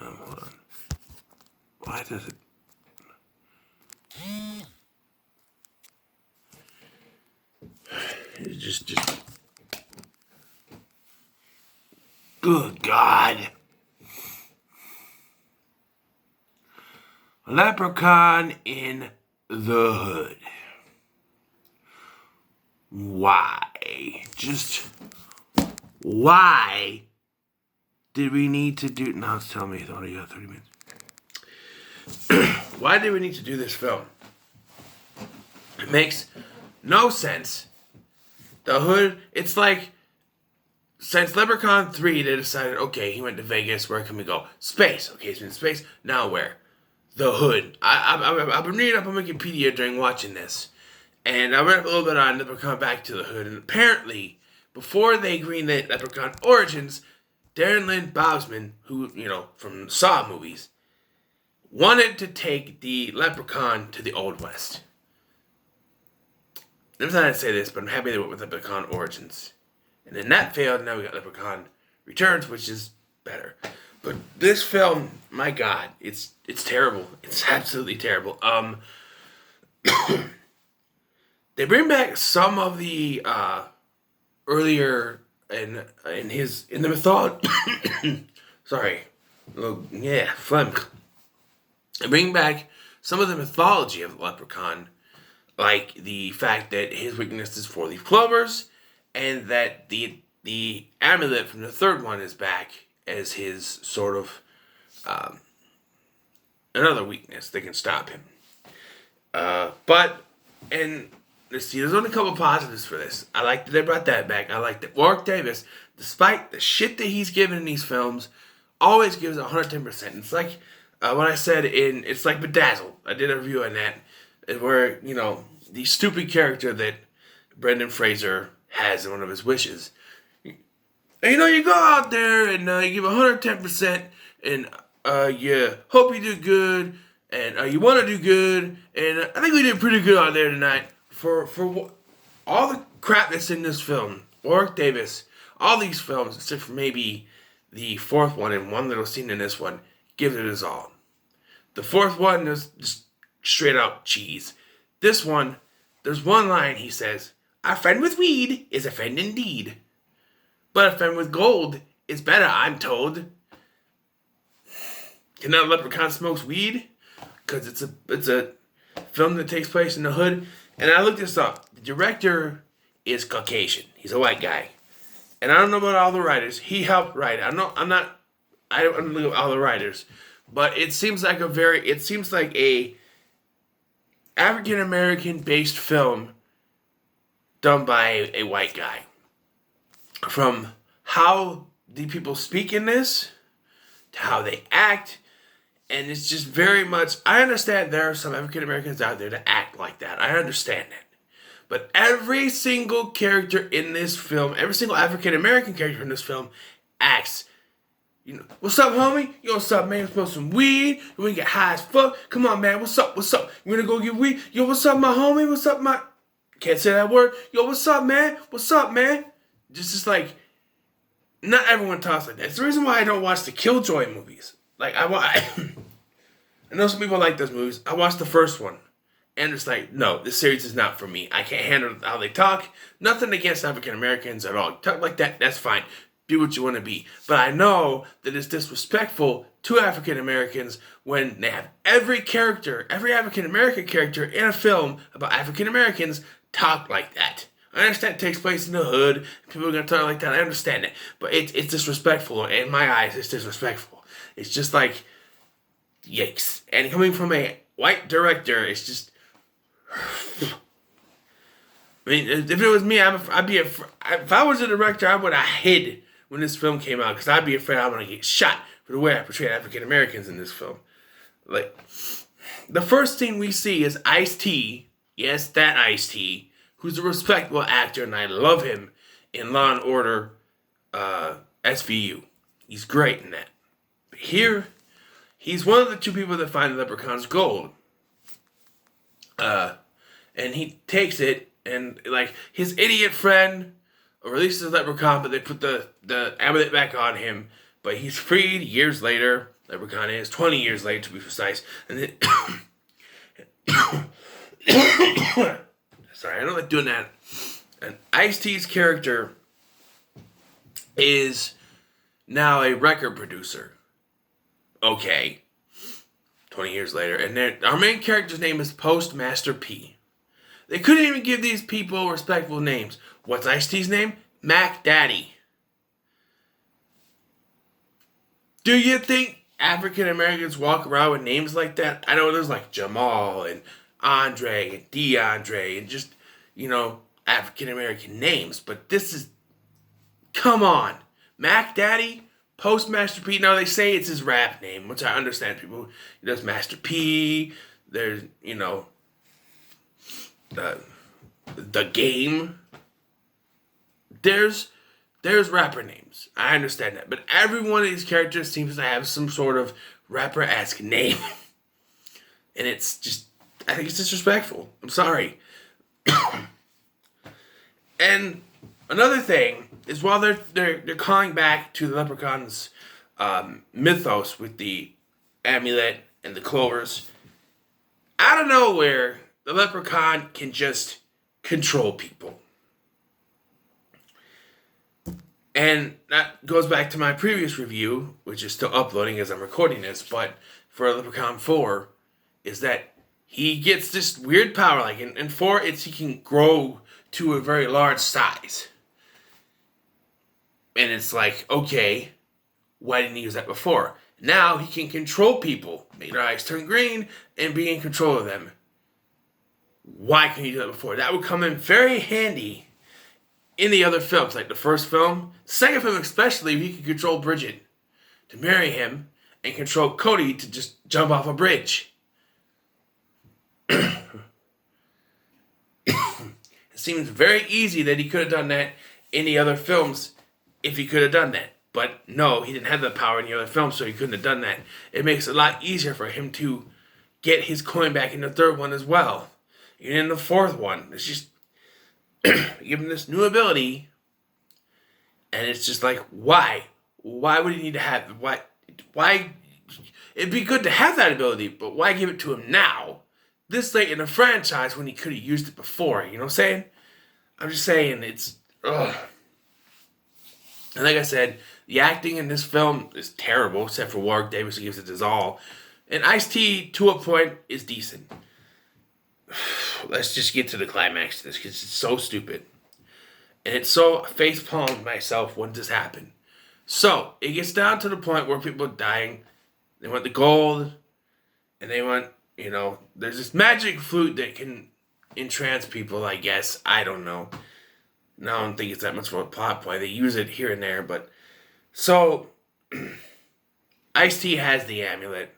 Hold on. Why does it? It's just. Good God. Leprechaun in the Hood. Why? Just why did we need to do... Now it's telling me it's only got 30 minutes. Why did we need to do this film? It makes no sense. The Hood, it's like, since Leprechaun 3, they decided, okay, he went to Vegas, where can we go? Space. Okay, he's in space. Now where? The Hood. I've been reading up on Wikipedia during watching this. And I read up a little bit on Leprechaun Back to the Hood. And apparently, before they greenlit Leprechaun Origins, Darren Lynn Bousman, who, from Saw movies, wanted to take the Leprechaun to the Old West. I'm not to say this, but I'm happy they went with Leprechaun Origins. And then that failed, now we got Leprechaun Returns, which is better. But this film, my God, it's terrible. It's absolutely terrible. They bring back some of the earlier in the mythology. Sorry, phlegm. They bring back some of the mythology of the Leprechaun, like the fact that his weakness is 4-leaf clovers, and that the amulet from the third one is back as his sort of another weakness that can stop him. Let's see, there's only a couple positives for this. I like that they brought that back. I like that Warwick Davis, despite the shit that he's given in these films, always gives 110%. It's like what I said it's like Bedazzled. I did a review on that, where, the stupid character that Brendan Fraser has in one of his wishes. You go out there and you give 110%, and you hope you do good, and you want to do good, and I think we did pretty good out there tonight. For all the crap that's in this film, Warwick Davis, all these films, except for maybe the fourth one and one little scene in this one, gives it his all. The fourth one is just straight out cheese. This one, there's one line he says, "A friend with weed is a friend indeed. But a friend with gold is better, I'm told." Can that Leprechaun smokes weed? Because it's a film that takes place in the Hood. And I looked this up. The director is Caucasian. He's a white guy. And I don't know about all the writers. He helped write. I don't know all the writers. But it seems like a African American based film done by a white guy. From how the people speak in this, to how they act, and it's just very much, I understand there are some African Americans out there that act like that. I understand that. But every single character in this film, every single African American character in this film acts, what's up, homie? Yo, what's up, man? Smoke some weed. We can get high as fuck. Come on, man. What's up? What's up? You wanna go get weed? Yo, what's up, my homie? What's up, my... Can't say that word. Yo, what's up, man? What's up, man? Just like, not everyone talks like that. It's the reason why I don't watch the Killjoy movies. Like, I know some people like those movies. I watched the first one, and it's like, no, this series is not for me. I can't handle how they talk. Nothing against African Americans at all. Talk like that, that's fine. Be what you want to be. But I know that it's disrespectful to African Americans when they have every African American character in a film about African Americans talk like that. I understand it takes place in the Hood. People are going to talk like that. I understand it. But it's disrespectful. In my eyes, it's disrespectful. It's just like, yikes. And coming from a white director, it's just... I mean, if it was me, I'd be if I was a director, I would have hid when this film came out, because I'd be afraid I'm going to get shot for the way I portrayed African Americans in this film. Like, the first thing we see is Ice-T. Yes, that Ice-T, who's a respectable actor, and I love him in Law & Order SVU. He's great in that. But here, he's one of the two people that find the Leprechaun's gold. And he takes it, and, like, his idiot friend releases the Leprechaun, but they put the amulet back on him. But he's freed years later, Leprechaun is 20 years later, to be precise. And then, sorry, I don't like doing that. And Ice-T's character is now a record producer. Okay. 20 years later. And then our main character's name is Postmaster P. They couldn't even give these people respectful names. What's Ice-T's name? Mac Daddy. Do you think African Americans walk around with names like that? I know there's like Jamal and Andre and DeAndre and just, African American names. But this is, come on. Mac Daddy, Postmaster P. Now they say it's his rap name, which I understand. People, there's Master P. There's, the game. There's rapper names. I understand that. But every one of these characters seems to have some sort of rapper-esque name. And it's just, I think it's disrespectful. I'm sorry. And another thing is while they're calling back to the Leprechaun's mythos with the amulet and the clovers, out of nowhere, the Leprechaun can just control people. And that goes back to my previous review, which is still uploading as I'm recording this, but for Leprechaun 4, is that he gets this weird power. Like in 4, he can grow to a very large size. And it's like, okay, why didn't he use that before? Now he can control people, make their eyes turn green, and be in control of them. Why couldn't he do that before? That would come in very handy in the other films, like the first film. Second film especially, he could control Bridget to marry him and control Cody to just jump off a bridge. It seems very easy that he could have done that in the other films if he could have done that. But no, he didn't have the power in the other films, so he couldn't have done that. It makes it a lot easier for him to get his coin back in the third one as well. Even in the fourth one. It's just give him this new ability, and it's just like, why? Why would he need to have, why? It'd be good to have that ability, but why give it to him now? This late in the franchise when he could have used it before, you know what I'm saying? I'm just saying, it's, ugh. And like I said, the acting in this film is terrible, except for Warwick Davis, who gives it his all. And Ice-T, to a point, is decent. Let's just get to the climax of this, because it's so stupid. And it's so facepalmed myself when this happened. So, it gets down to the point where people are dying. They want the gold, and they want, there's this magic flute that can entrance people, I guess. I don't know. No, I don't think it's that much of a plot point. They use it here and there, but... So, Ice-T has the amulet.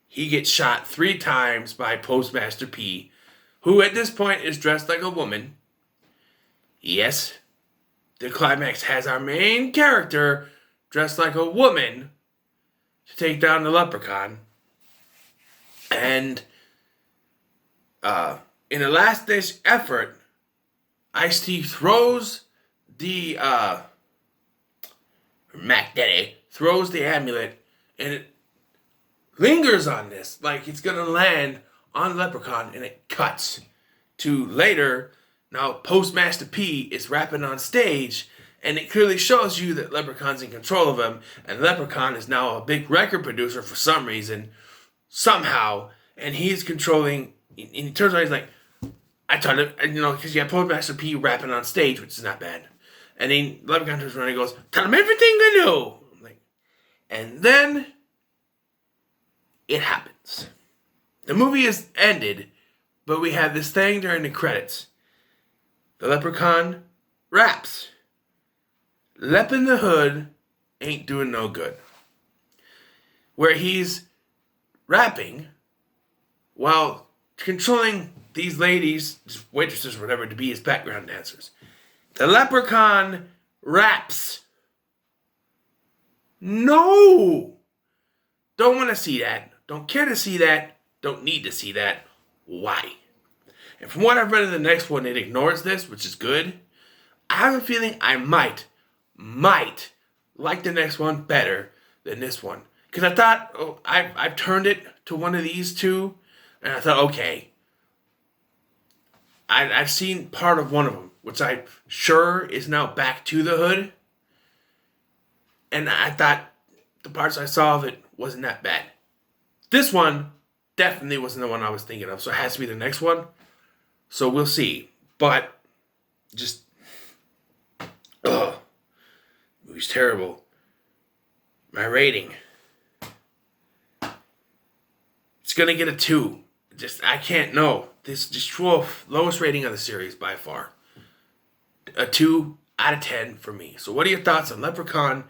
He gets shot 3 times by Postmaster P, who at this point is dressed like a woman. Yes, the climax has our main character dressed like a woman to take down the Leprechaun. And in a last-ditch effort, Ice-T throws the Mac Daddy throws the amulet, and it lingers on this like it's gonna land on the Leprechaun, and it cuts to later. Now Postmaster P is rapping on stage, and it clearly shows you that Leprechaun's in control of him, and Leprechaun is now a big record producer for some reason, somehow, and he's controlling. And he turns around, he's like, I told him, because you got Postmaster P rapping on stage, which is not bad. And then Leprechaun turns around and goes, tell him everything I know. I'm like, and then it happens. The movie is ended, but we have this thing during the credits. The Leprechaun raps. Lep in the Hood ain't doing no good. Where he's rapping while controlling these ladies, just waitresses or whatever, to be his background dancers. The Leprechaun raps. No! Don't want to see that. Don't care to see that. Don't need to see that. Why? And from what I've read in the next one, it ignores this, which is good. I have a feeling I might like the next one better than this one. Because I thought, I've turned it to one of these two, and I thought, okay, I've seen part of one of them, which I'm sure is now back to the hood. And I thought the parts I saw of it wasn't that bad. This one definitely wasn't the one I was thinking of, so it has to be the next one. So we'll see. But just, ugh, movie's terrible. My rating, it's gonna get a 2. Just, I can't know. This just lowest rating of the series by far. A 2 out of 10 for me. So what are your thoughts on Leprechaun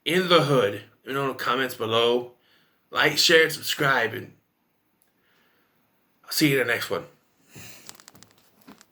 in the Hood? You know, in the comments below. Like, share, and subscribe, and I'll see you in the next one.